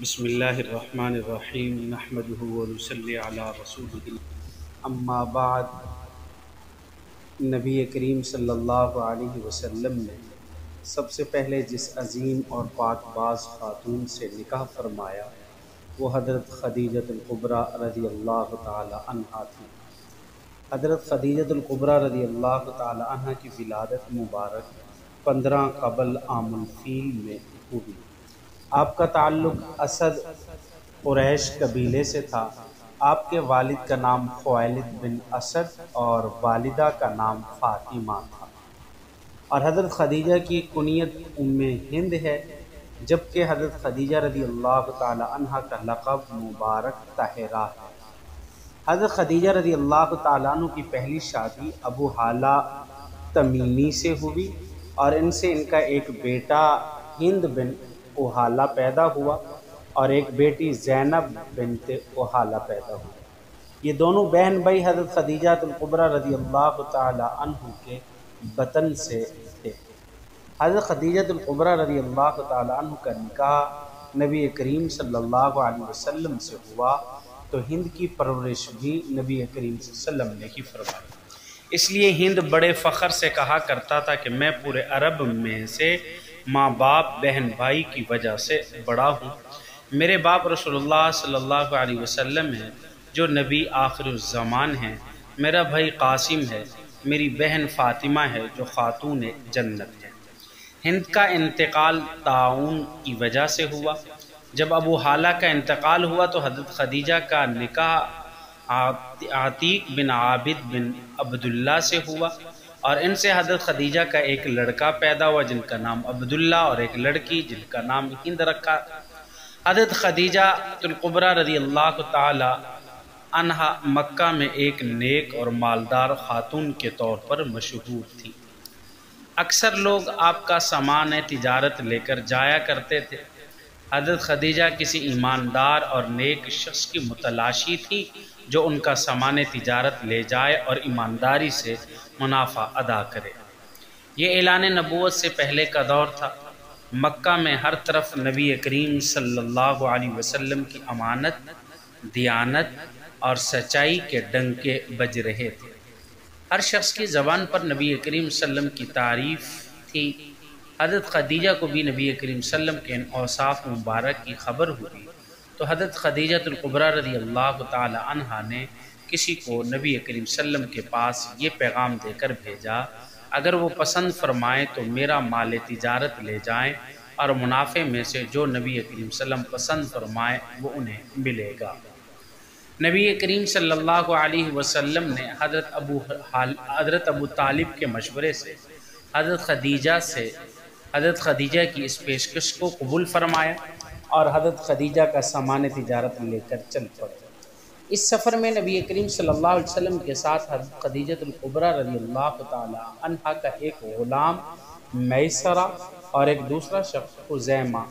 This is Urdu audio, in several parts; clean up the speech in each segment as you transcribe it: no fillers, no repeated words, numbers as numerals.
بسم اللہ الرحمن الرحیم نحمدہ ونصلی علی رسولہ اما بعد۔ نبی کریم صلی اللہ علیہ وسلم نے سب سے پہلے جس عظیم اور پاک باز خاتون سے نکاح فرمایا وہ حضرت خدیجہ الکبریٰ رضی اللہ تعالی عنہا تھی۔ حضرت خدیجہ الکبریٰ رضی اللہ تعالی عنہا کی ولادت مبارک 15 قبل عام الفیل میں ہوئی۔ آپ کا تعلق اسد قریش قبیلے سے تھا۔ آپ کے والد کا نام خویلد بن اسد اور والدہ کا نام فاطمہ تھا، اور حضرت خدیجہ کی کنیت ام ہند ہے، جبکہ حضرت خدیجہ رضی اللہ تعالی عنہا کا لقب مبارک طاہرہ ہے۔ حضرت خدیجہ رضی اللہ تعالیٰ عنہ کی پہلی شادی ابو حالہ تمیمی سے ہوئی، اور ان سے ان کا ایک بیٹا ہند بن اوہالہ پیدا ہوا اور ایک بیٹی زینب بنت اوہالہ پیدا ہوئی۔ یہ دونوں بہن بھائی حضرت خدیجہ الکبریٰ رضی اللہ تعالی عنہ کے بطن سے تھے۔ حضرت خدیجہ الکبریٰ رضی اللہ تعالی عنہ کا نکاح نبی کریم صلی اللہ علیہ وسلم سے ہوا تو ہند کی پرورش بھی نبی کریم صلی اللہ علیہ وسلم نے ہی فرمائی۔ اس لیے ہند بڑے فخر سے کہا کرتا تھا کہ میں پورے عرب میں سے ماں باپ بہن بھائی کی وجہ سے بڑا ہوں۔ میرے باپ رسول اللہ صلی اللہ علیہ وسلم ہیں جو نبی آخر الزمان ہیں، میرا بھائی قاسم ہے، میری بہن فاطمہ ہے جو خاتون جنت ہے۔ ہند کا انتقال طاعون کی وجہ سے ہوا۔ جب ابو حالہ کا انتقال ہوا تو حضرت خدیجہ کا نکاح عتیق بن عابد بن عبداللہ سے ہوا، اور ان سے حضرت خدیجہ کا ایک لڑکا پیدا ہوا جن کا نام عبداللہ اور ایک لڑکی جن کا نام ہند رکھا۔ حضرت خدیجہ الکبریٰ رضی اللہ تعالی عنہا مکہ میں ایک نیک اور مالدار خاتون کے طور پر مشہور تھی۔ اکثر لوگ آپ کا سامان تجارت لے کر جایا کرتے تھے۔ حضرت خدیجہ کسی ایماندار اور نیک شخص کی متلاشی تھی جو ان کا سامان تجارت لے جائے اور ایمانداری سے منافع ادا کرے۔ یہ اعلان نبوت سے پہلے کا دور تھا۔ مکہ میں ہر طرف نبی کریم صلی اللہ علیہ وسلم کی امانت، دیانت اور سچائی کے ڈنکے بج رہے تھے۔ ہر شخص کی زبان پر نبی کریم صلی اللہ علیہ وسلم کی تعریف تھی۔ حضرت خدیجہ کو بھی نبی کریم صلی اللہ علیہ وسلم کے ان اوصاف مبارک کی خبر ہوئی تو حضرت خدیجہ الکبریٰ رضی اللہ تعالی عنہا نے کسی کو نبی کریم صلی اللہ علیہ وسلم کے پاس یہ پیغام دے کر بھیجا، اگر وہ پسند فرمائیں تو میرا مال تجارت لے جائیں، اور منافع میں سے جو نبی کریم صلی اللہ علیہ وسلم پسند فرمائیں وہ انہیں ملے گا۔ نبی کریم صلی اللہ علیہ وسلم نے حضرت ابو طالب کے مشورے سے حضرت خدیجہ کی اس پیشکش کو قبول فرمایا اور حضرت خدیجہ کا سامان تجارت لے کر چل پڑے۔ اس سفر میں نبی کریم صلی اللہ علیہ وسلم کے ساتھ حضرت خدیجہ الکبریٰ رضی اللہ تعالی عنہا کا ایک غلام میسرہ اور ایک دوسرا شخص خزیمہ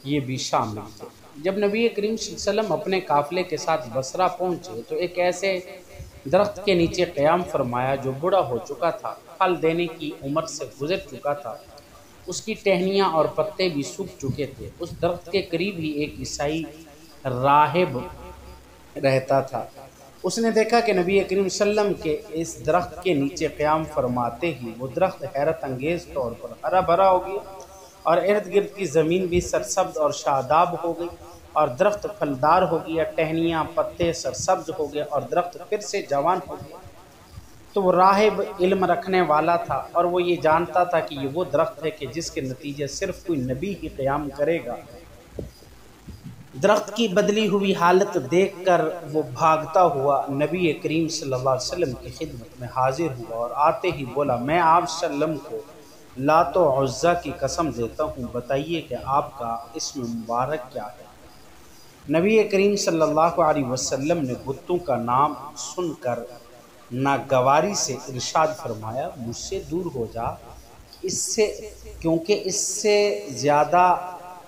یہ بھی شامل تھے۔ جب نبی کریم صلی اللہ علیہ وسلم اپنے قافلے کے ساتھ بصرہ پہنچے تو ایک ایسے درخت کے نیچے قیام فرمایا جو بوڑھا ہو چکا تھا، پھل دینے کی عمر سے گزر چکا تھا، اس کی ٹہنیاں اور پتے بھی سوکھ چکے تھے۔ اس درخت کے قریب ہی ایک عیسائی راہب رہتا تھا۔ اس نے دیکھا کہ نبی کریم صلی اللہ علیہ وسلم کے اس درخت کے نیچے قیام فرماتے ہی وہ درخت حیرت انگیز طور پر ہرا بھرا ہو گیا، اور ارد گرد کی زمین بھی سرسبز اور شاداب ہو گئی، اور درخت پھلدار ہو گیا، ٹہنیاں پتے سرسبز ہو گئے اور درخت پھر سے جوان ہو گیا۔ تو وہ راہب علم رکھنے والا تھا اور وہ یہ جانتا تھا کہ یہ وہ درخت ہے کہ جس کے نتیجے صرف کوئی نبی ہی قیام کرے گا۔ درخت کی بدلی ہوئی حالت دیکھ کر وہ بھاگتا ہوا نبی کریم صلی اللہ علیہ وسلم کی خدمت میں حاضر ہوا اور آتے ہی بولا، میں آپ صلی اللہ علیہ وسلم کو لات و عزیٰ کی قسم دیتا ہوں، بتائیے کہ آپ کا اسم مبارک کیا ہے؟ نبی کریم صلی اللہ علیہ وسلم نے بتوں کا نام سن کر ناگواری سے ارشاد فرمایا، مجھ سے دور ہو جا، کیونکہ اس سے زیادہ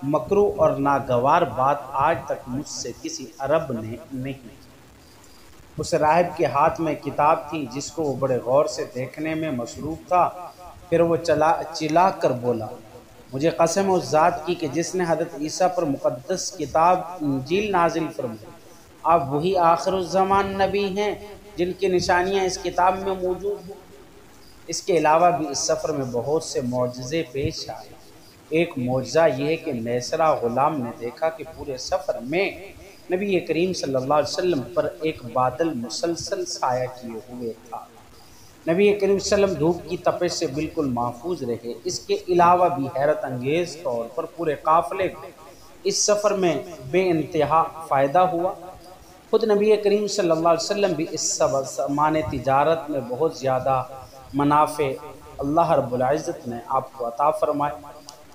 مکروہ اور ناگوار بات آج تک مجھ سے کسی عرب نے نہیں کی۔ اس راہب کے ہاتھ میں کتاب تھی جس کو وہ بڑے غور سے دیکھنے میں مصروف تھا۔ پھر وہ چلا کر بولا، مجھے قسم اس ذات کی کہ جس نے حضرت عیسیٰ پر مقدس کتاب انجیل نازل فرمائی، آپ وہی آخر الزمان نبی ہیں جن کی نشانیاں اس کتاب میں موجود ہیں۔ اس کے علاوہ بھی اس سفر میں بہت سے معجزے پیش آئے۔ ایک معجزہ یہ ہے کہ میسرہ غلام نے دیکھا کہ پورے سفر میں نبی کریم صلی اللہ علیہ وسلم پر ایک بادل مسلسل سایہ کیے ہوئے تھا۔ نبی کریم صلی اللہ علیہ وسلم دھوپ کی تپش سے بالکل محفوظ رہے۔ اس کے علاوہ بھی حیرت انگیز طور پر پورے قافلے کو اس سفر میں بے انتہا فائدہ ہوا۔ خود نبی کریم صلی اللہ علیہ وسلم بھی اس سامان تجارت میں بہت زیادہ منافع اللہ رب العزت نے آپ کو عطا فرمائے۔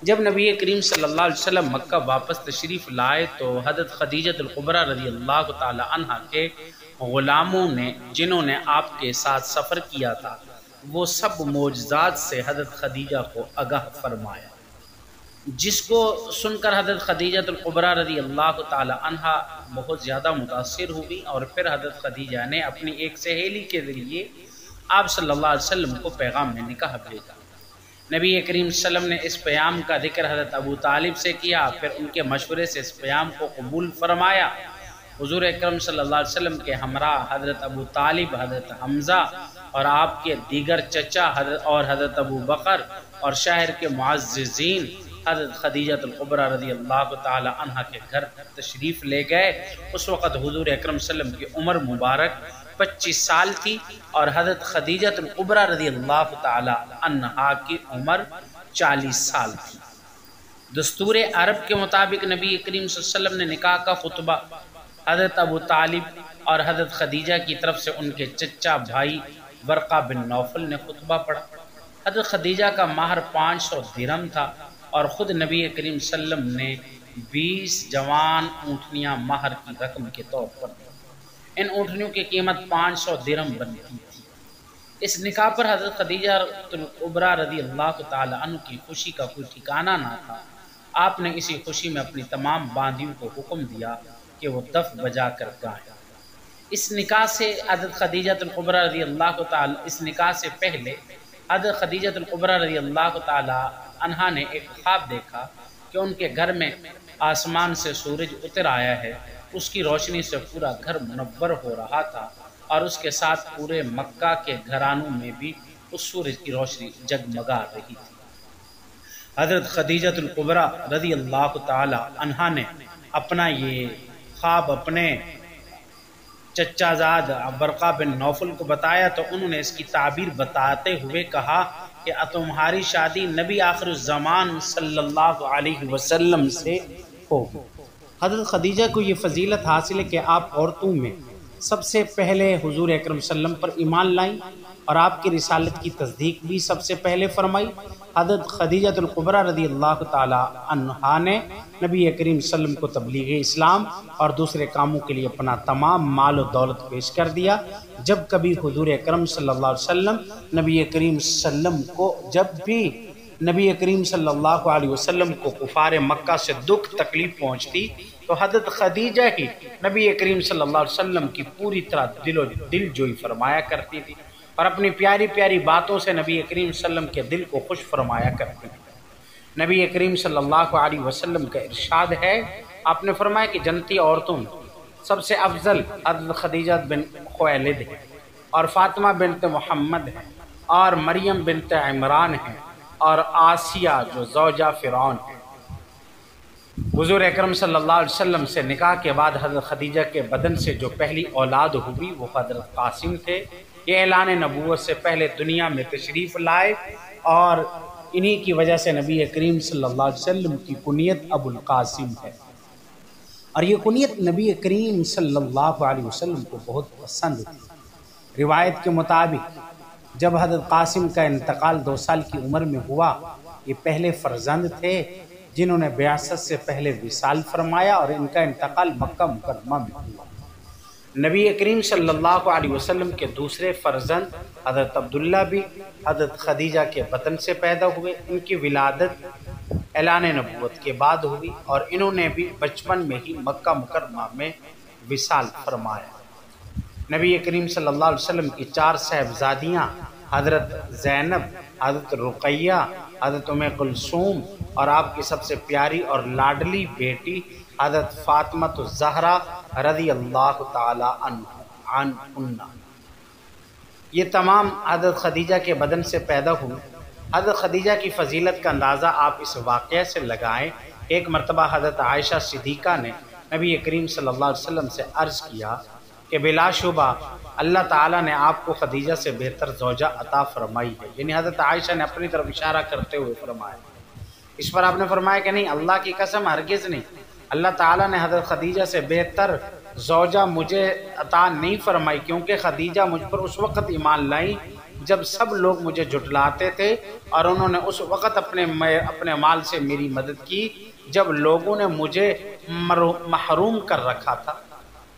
جب نبی کریم صلی اللہ علیہ وسلم مکہ واپس تشریف لائے تو حضرت خدیجہ الکبریٰ رضی اللہ تعالی عنہا کے غلاموں نے جنہوں نے آپ کے ساتھ سفر کیا تھا وہ سب معجزات سے حضرت خدیجہ کو آگاہ فرمایا، جس کو سن کر حضرت خدیجہ الکبریٰ رضی اللہ تعالی عنہا بہت زیادہ متاثر ہوئی، اور پھر حضرت خدیجہ نے اپنی ایک سہیلی کے ذریعے آپ صلی اللہ علیہ وسلم کو پیغام نکاح بھیجا۔ نبی کریم صلی اللہ علیہ وسلم نے اس پیام کا ذکر حضرت ابو طالب سے کیا، پھر ان کے مشورے سے اس پیام کو قبول فرمایا۔ حضور اکرم صلی اللہ علیہ وسلم کے ہمراہ حضرت ابو طالب، حضرت حمزہ اور آپ کے دیگر چچا اور حضرت ابو بکر اور شہر کے معززین حضرت خدیجہ الکبریٰ رضی اللہ تعالی عنہا کے گھر تشریف لے گئے۔ اس وقت حضور اکرم صلی اللہ علیہ وسلم کی عمر مبارک 25 سال تھی اور حضرت خدیجہ الکبریٰ رضی اللہ تعالی عنہا کی عمر 40 سال تھی۔ دستور عرب کے مطابق نبی کریم صلی اللہ علیہ وسلم نے نکاح کا خطبہ حضرت ابو طالب اور حضرت خدیجہ کی طرف سے ان کے چچا بھائی ورقہ بن نوفل نے خطبہ پڑھا۔ حضرت خدیجہ کا مہر 500 درہم تھا اور خود نبی کریم صلی اللہ علیہ وسلم نے 20 جوان اونٹنیاں مہر کی رقم کے طور پر دی۔ ان اونٹنیوں کی قیمت 500 درہم بنتی تھی۔ اس نکاح پر حضرت خدیجہ الکبریٰ رضی اللہ تعالی عنہ کی خوشی کا کوئی ٹھکانہ نہ تھا۔ آپ نے اسی خوشی میں اپنی تمام باندیوں کو حکم دیا کہ وہ دف بجا کر گائیں۔ اس نکاح سے حضرت خدیجہ الکبریٰ رضی اللہ تعالی اس نکاح سے پہلے حضرت خدیجہ الکبریٰ رضی اللہ تعالی عنہا نے ایک خواب دیکھا کہ ان کے گھر میں آسمان سے سورج اتر آیا ہے، اس کی روشنی سے پورا گھر منور ہو رہا تھا اور اس کے ساتھ پورے مکہ کے گھرانوں میں بھی اس سورج کی روشنی جگمگا رہی تھی۔ حضرت خدیجہ الکبریٰ رضی اللہ تعالی عنہا نے اپنا یہ خواب اپنے چچا زاد ورقہ بن نوفل کو بتایا تو انہوں نے اس کی تعبیر بتاتے ہوئے کہا کہ تمہاری شادی نبی آخر الزمان صلی اللہ علیہ وسلم سے ہوگی۔ حضرت خدیجہ کو یہ فضیلت حاصل ہے کہ آپ عورتوں میں سب سے پہلے حضور اکرم صلی اللہ علیہ وسلم پر ایمان لائیں اور آپ کی رسالت کی تصدیق بھی سب سے پہلے فرمائی۔ حضرت خدیجہ الکبریٰ رضی اللہ تعالی عنہا نے نبی کریم صلی اللہ علیہ وسلم کو تبلیغ اسلام اور دوسرے کاموں کے لیے اپنا تمام مال و دولت پیش کر دیا۔ جب کبھی حضور اکرم صلی اللہ علیہ وسلم نبی کریم صلی اللہ علیہ وسلم کو جب بھی نبی کریم صلی اللہ علیہ وسلم کو کفار مکہ سے دکھ تکلیف پہنچتی تو حضرت خدیجہ ہی نبی کریم صلی اللہ علیہ وسلم کی پوری طرح دل جوئی فرمایا کرتی تھی اور اپنی پیاری پیاری باتوں سے نبی کریم صلی اللہ علیہ وسلم کے دل کو خوش فرمایا کرتی تھی۔ نبی کریم صلی اللہ علیہ وسلم کا ارشاد ہے، آپ نے فرمایا کہ جنتی عورتوں میں سب سے افضل حضرت خدیجہ بن خویلد ہے اور فاطمہ بنت محمد ہے اور مریم بنت عمران ہے اور آسیہ جو زوجہ فرعون ہے۔ حضور اکرم صلی اللہ علیہ وسلم سے نکاح کے بعد حضرت خدیجہ کے بدن سے جو پہلی اولاد ہوئی وہ حضرت قاسم تھے۔ یہ اعلان نبوت سے پہلے دنیا میں تشریف لائے اور انہی کی وجہ سے نبی کریم صلی اللہ علیہ وسلم کی کنیت ابو القاسم ہے، اور یہ کنیت نبی کریم صلی اللہ علیہ وسلم کو بہت پسند تھی۔ روایت کے مطابق جب حضرت قاسم کا انتقال 2 سال کی عمر میں ہوا، یہ پہلے فرزند تھے جنہوں نے بعثت سے پہلے وصال فرمایا اور ان کا انتقال مکہ مکرمہ میں ہوا۔ نبی کریم صلی اللہ علیہ وسلم کے دوسرے فرزند حضرت عبداللہ بھی حضرت خدیجہ کے بطن سے پیدا ہوئے۔ ان کی ولادت اعلان نبوت کے بعد ہوئی اور انہوں نے بھی بچپن میں ہی مکہ مکرمہ میں وصال فرمایا۔ نبی کریم صلی اللہ علیہ وسلم کی 4 صاحبزادیاں حضرت زینب، حضرت رقیہ، حضرت ام کلثوم اور آپ کی سب سے پیاری اور لاڈلی بیٹی حضرت فاطمہ الزہرا رضی اللہ تعالی عنہا۔ یہ تمام حضرت خدیجہ کے بدن سے پیدا ہوئے۔ حضرت خدیجہ کی فضیلت کا اندازہ آپ اس واقعہ سے لگائیں۔ ایک مرتبہ حضرت عائشہ صدیقہ نے نبی کریم صلی اللہ علیہ وسلم سے عرض کیا کہ بلا شبہ اللہ تعالیٰ نے آپ کو خدیجہ سے بہتر زوجہ عطا فرمائی ہے، یعنی حضرت عائشہ نے اپنی طرف اشارہ کرتے ہوئے فرمایا۔ اس پر آپ نے فرمایا کہ نہیں، اللہ کی قسم ہرگز نہیں، اللہ تعالیٰ نے حضرت خدیجہ سے بہتر زوجہ مجھے عطا نہیں فرمائی، کیونکہ خدیجہ مجھ پر اس وقت ایمان لائیں جب سب لوگ مجھے جھٹلاتے تھے، اور انہوں نے اس وقت اپنے مال سے میری مدد کی جب لوگوں نے مجھے محروم کر رکھا تھا۔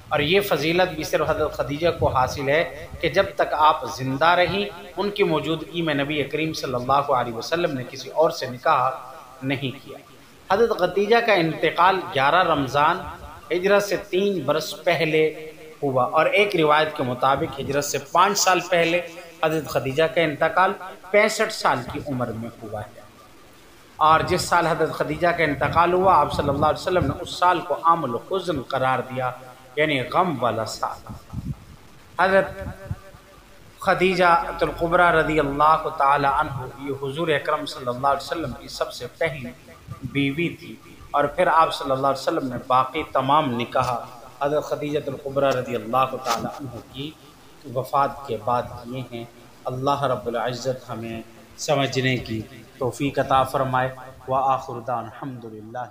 اور یہ فضیلت بھی صرف حضرت خدیجہ کو حاصل ہے کہ جب تک آپ زندہ رہیں ان کی موجودگی میں نبی کریم صلی اللہ علیہ وسلم نے کسی اور سے نکاح نہیں کیا۔ حضرت خدیجہ کا انتقال 11 رمضان ہجرت سے 3 برس پہلے ہوا، اور ایک روایت کے مطابق ہجرت سے 5 سال پہلے حضرت خدیجہ کا انتقال 65 سال کی عمر میں ہوا ہے۔ اور جس سال حضرت خدیجہ کا انتقال ہوا، آپ صلی اللہ علیہ وسلم نے اس سال کو عام الحزن قرار دیا، یعنی غم والا سال۔ حضرت خدیجہ الکبریٰ رضی اللہ تعالی عنہ یہ حضور اکرم صلی اللہ علیہ وسلم کی سب سے پہلی بیوی تھی، اور پھر آپ صلی اللہ علیہ وسلم نے باقی تمام نکاح حضرت خدیجہ الکبریٰ رضی اللہ تعالی عنہ کی وفات کے بعد کیے ہیں۔ اللہ رب العزت ہمیں سمجھنے کی توفیق عطا فرمائے۔ وآخر دعوانا الحمدللہ